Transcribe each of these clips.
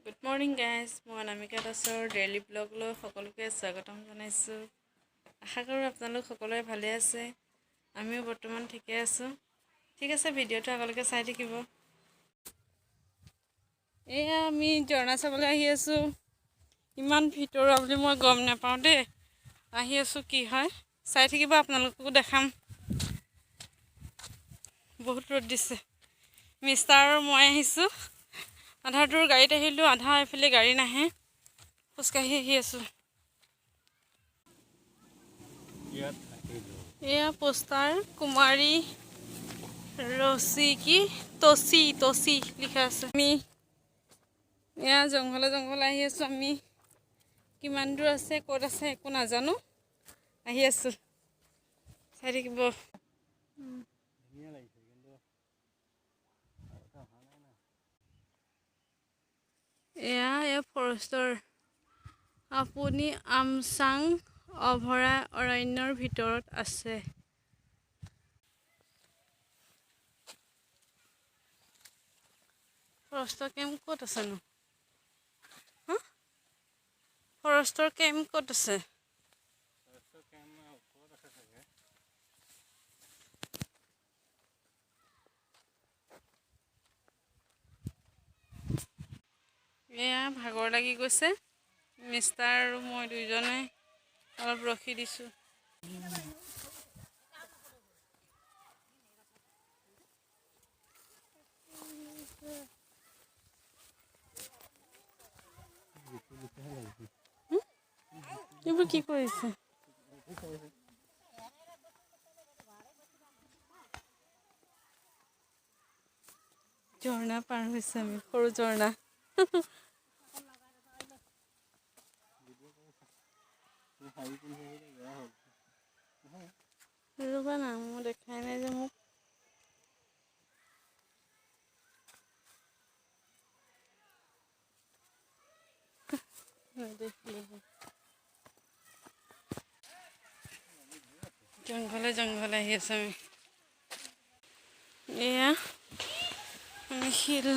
Good morning guys, মই অনামিকা দাসৰ daily ব্লগলৈ সকলোকে স্বাগতম জনাইছোঁ। আশা কৰোঁ আপোনালোক সকলোৱে ভালে আছে। আমিও বৰ্তমান ঠিকে আছোঁ। ঠিক আছে, ভিডিঅ'টো আগলৈকে চাই থাকিব। এয়া আমি ঝৰ্ণা চাবলৈ আহি আছোঁ। ইমান ভিতৰুৱা বুলি মই গম নাপাওঁ দেই। আহি আছোঁ, কি হয় চাই থাকিব, আপোনালোককো দেখাম। বহুত ৰ'দ দিছে। মিষ্টাৰ আৰু মই আহিছোঁ। আধা দূৰ গাড়ীত আহিলোঁ, আধা এইফালে গাড়ী নাহে, খোজকাঢ়ি আহি আছোঁ। এয়া পোষ্টাৰ কুমাৰী তচি লিখা আছে। আমি এয়া জংঘলে আহি আছোঁ। আমি কিমান দূৰ আছে, ক'ত আছে একো নাজানো, আহি আছোঁ, চাই থাকিব। এয়া ফৰেষ্টৰ। আপুনি আমচাং অভয়াৰণ্যৰ ভিতৰত আছে। ফৰেষ্টৰ কেম্প ক'ত আছেনো? ফৰেষ্টৰ কেম্প ক'ত আছে? এয়া ভাগৰ লাগি গৈছে। মিষ্টাৰ আৰু মই দুইজনে অলপ ৰখি দিছোঁ। এইবোৰ কি কৰিছে? ঝৰ্ণা পাৰ হৈছে, আমি সৰু ঝৰ্ণা। ৰ'বা না, মই দেখাই নাই যে মোক। জংঘলে আহি আছোঁ আমি। এয়া আমি শিল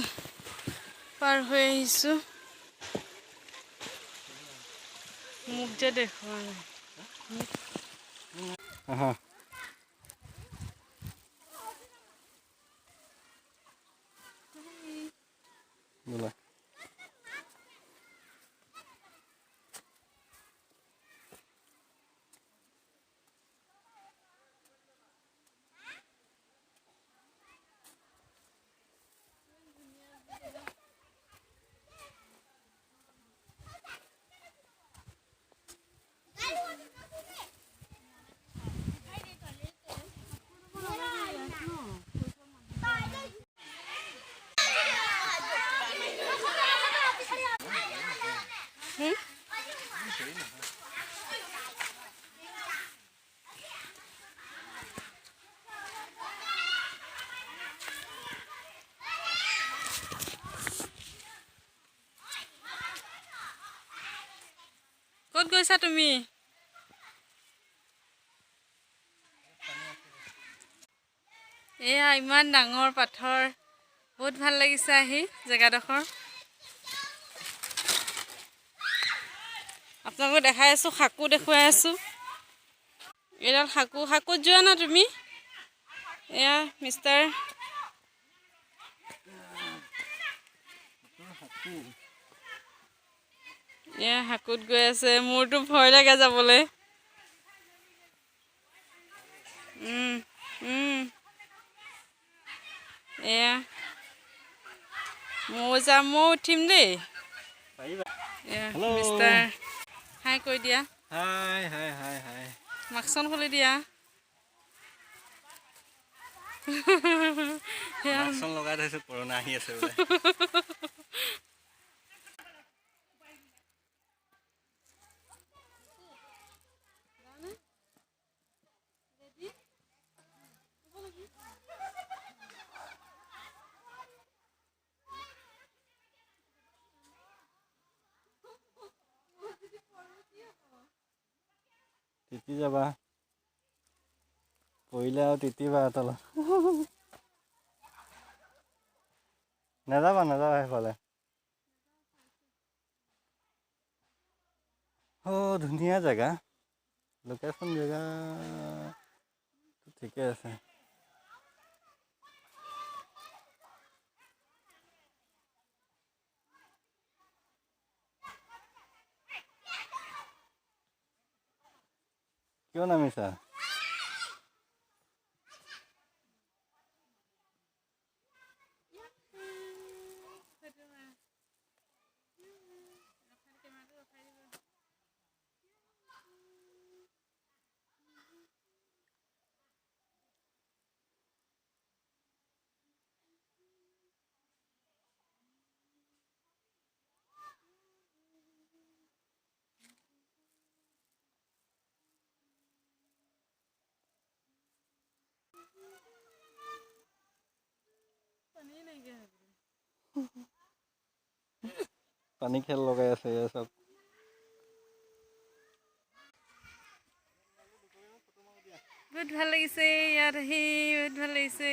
পাৰ হৈ আহিছোঁ। মোক যে দেখুৱা নাই। ক'ত গৈছা তুমি? এয়া ইমান ডাঙৰ পাথৰ, বহুত ভাল লাগিছে আহি জেগাডোখৰ। আপোনালোকক দেখাই আছোঁ, শাকো দেখুৱাই আছোঁ। এডাল শাকুত যোৱা না তুমি? এয়া মিষ্টাৰ এয়া শাকুত গৈ আছে। মোৰতো ভয় লাগে যাবলৈ। এয়া ময়ো যাম, ময়ো উঠিম দেই। এয়া মিষ্টাৰ হাই কৈ দিয়া। হাই মাস্কখন খুলি দিয়া। লগাই থৈছোঁ, কৰোণা আহি আছে বোলে। তিতি যাবা, পৰিলে আৰু তিতিবা তলত। নাযাবা সেইফালে। ধুনীয়া জেগা লোকেশ্যন জেগা ঠিকে আছে কিয় নামিছা পানী খেল লগাই আছে এয়া চব বহুত ভাল লাগিছে ইয়াত আহি বহুত ভাল লাগিছে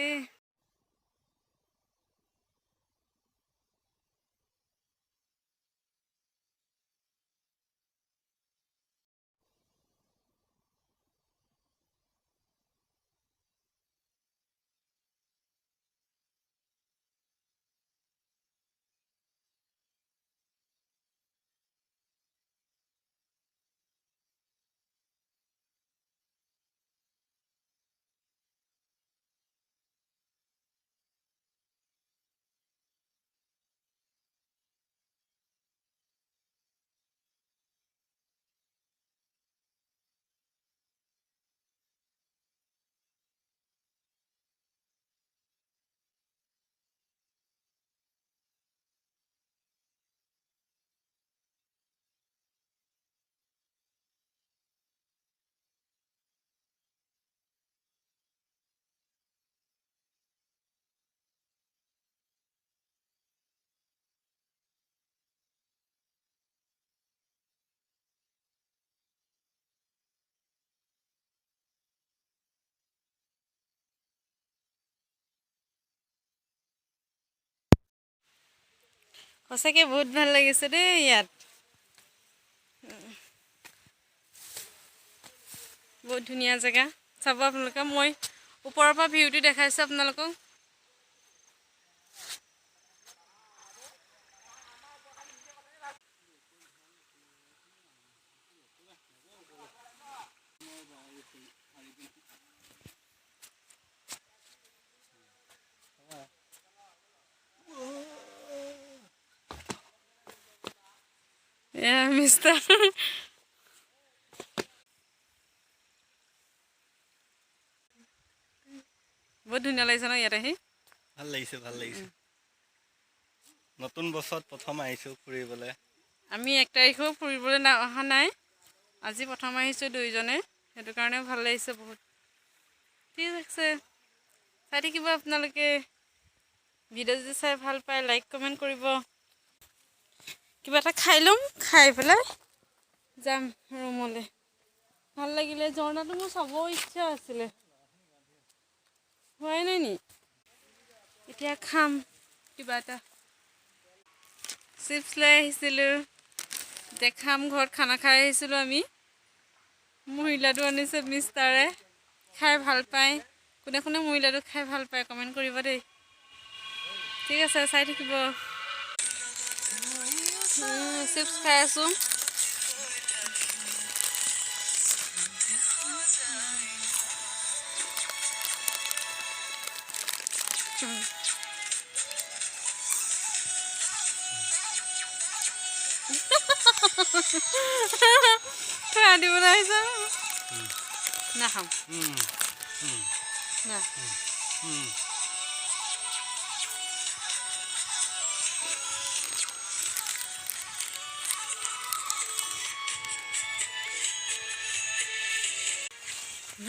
সঁচাকৈ বহুত ভাল লাগিছে দেই ইয়াত বহুত ধুনীয়া জেগা চাব আপোনালোকে মই ওপৰৰ পৰা ভিউটো দেখাইছোঁ আপোনালোকক এয়া মিষ্টাৰ বহুত ধুনীয়া লাগিছে ন ইয়াত আহি ভাল লাগিছে নতুন বছৰত প্ৰথম আহিছোঁ ফুৰিবলৈ আমি 1 তাৰিখেও ফুৰিবলৈ অহা নাই আজি প্ৰথম আহিছোঁ দুইজনে সেইটো কাৰণেও ভাল লাগিছে বহুত ঠিক আছে চাই থাকিব আপোনালোকে ভিডিঅ' যদি চাই ভাল পায় লাইক কমেণ্ট কৰিব কিবা এটা খাই ল'ম খাই পেলাই যাম ৰুমলৈ ভাল লাগিলে ঝৰ্ণাটো মোৰ চাব ইচ্ছা আছিলে হোৱাই নাই নি এতিয়া খাম কিবা এটা চিপছ লৈ আহিছিলোঁ দেখাম ঘৰত খানা খাই আহিছিলোঁ আমি মুড়ি লাডু আনিছে মিষ্টাৰে খাই ভাল পায় কোনে কোনে মুড়ি লাডু খাই ভাল পায় কমেণ্ট কৰিব দেই ঠিক আছে চাই থাকিব চিপছ খাই আছোঁ খাই দিবলৈ আহিছে নাখাম না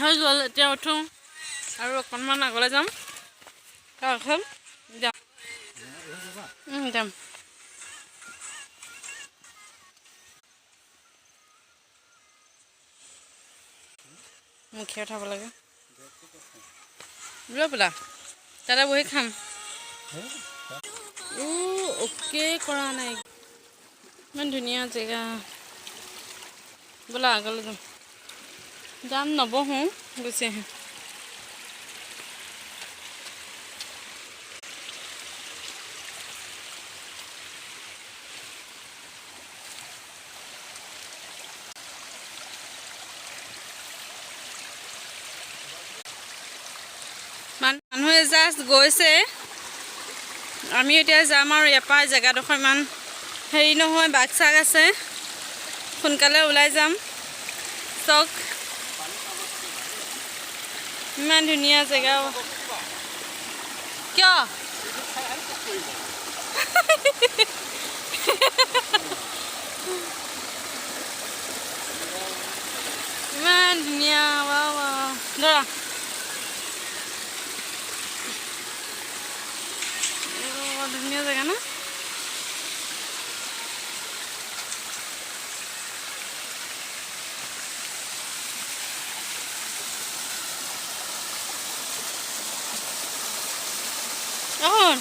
হৈ গ'ল এতিয়া উঠোঁ আৰু অকণমান আগলৈ যাম তাৰপিছত যাম মুখে উঠাব লাগে ৰ বোলা তাতে বহি খাম অ'কে কৰা নাই ইমান ধুনীয়া জেগা বোলা আগলৈ যাম যাম নবহোঁ গুচি আহিম মানুহে জাষ্ট গৈছে আমি এতিয়া যাম আৰু ইয়াৰ পৰা জেগাডোখৰ ইমান হেৰি নহয় বাঘ চাগ আছে সোনকালে ওলাই যাম চক ইমান ধুনীয়া জেগা কিয় ইমান ধুনীয়া ধৰা ধুনীয়া জেগা না এখন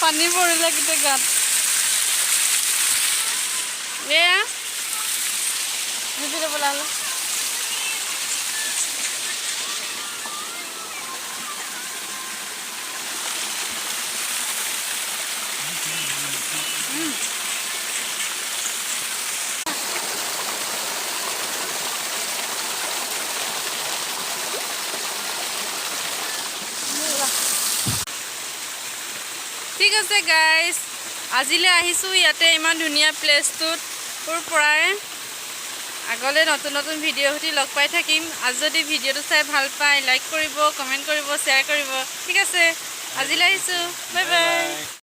পানী পৰিলে গোটেই গাত এয়া ভিতরে বলালো ঠিক আছে গাইজ আজিলৈ আহিছোঁ ইয়াতে ইমান ধুনীয়া প্লেচটোত পৰাই আগলৈ নতুন নতুন ভিডিঅ' সৈতে লগ পাই থাকিম আজি যদি ভিডিঅ'টো চাই ভাল পায় লাইক কৰিব কমেণ্ট কৰিব শ্বেয়াৰ কৰিব ঠিক আছে আজিলৈ আহিছোঁ বাই বাই